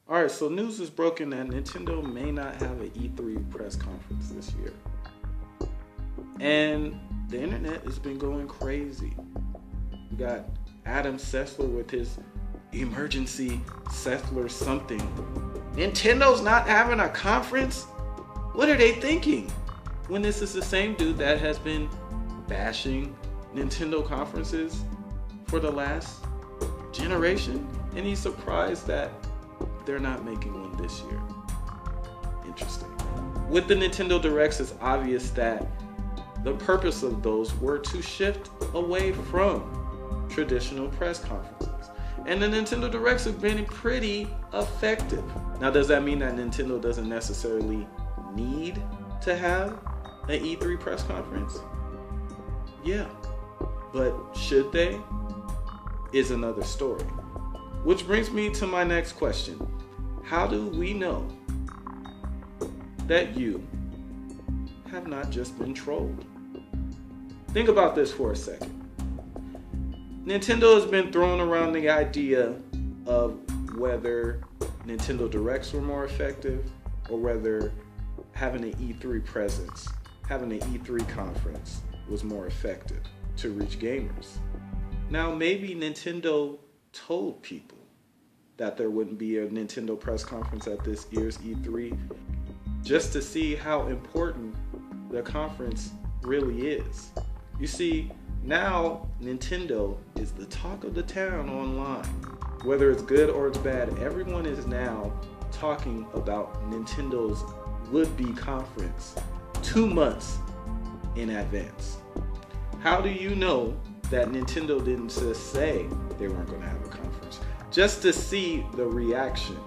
All right, so news is broken that Nintendo may not have an E3 press conference this year. And the internet has been going crazy. We got Adam Sessler with his emergency Sessler something. Nintendo's not having a conference? What are they thinking? When this is the same dude that has been bashing Nintendo conferences for the last generation, and he's surprised that they're not making one this year. Interesting. With the Nintendo Directs, it's obvious that the purpose of those were to shift away from traditional press conferences. And the Nintendo Directs have been pretty effective. Now, does that mean that Nintendo doesn't necessarily need to have an E3 press conference? Yeah. But should they? Is another story. Which brings me to my next question. How do we know that you have not just been trolled? Think about this for a second. Nintendo has been throwing around the idea of whether Nintendo Directs were more effective or whether having an E3 presence, having an E3 conference was more effective to reach gamers. Now, maybe Nintendo told people that there wouldn't be a Nintendo press conference at this year's E3 just to see how important the conference really is. You see, now Nintendo is the talk of the town online. Whether it's good or it's bad, everyone is now talking about Nintendo's would-be conference 2 months in advance. How do you know that Nintendo didn't just say they weren't going to have a conference? Just to see the reaction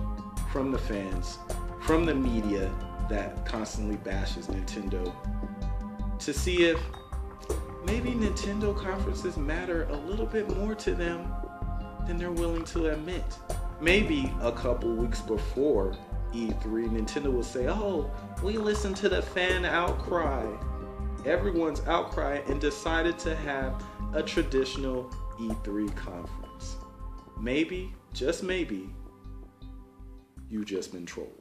from the fans, from the media that constantly bashes Nintendo, to see if maybe Nintendo conferences matter a little bit more to them than they're willing to admit. Maybe a couple weeks before E3, Nintendo will say, oh, we listened to the fan outcry, everyone's outcry, and decided to have a traditional E3 conference. Maybe, just maybe, you just been trolled.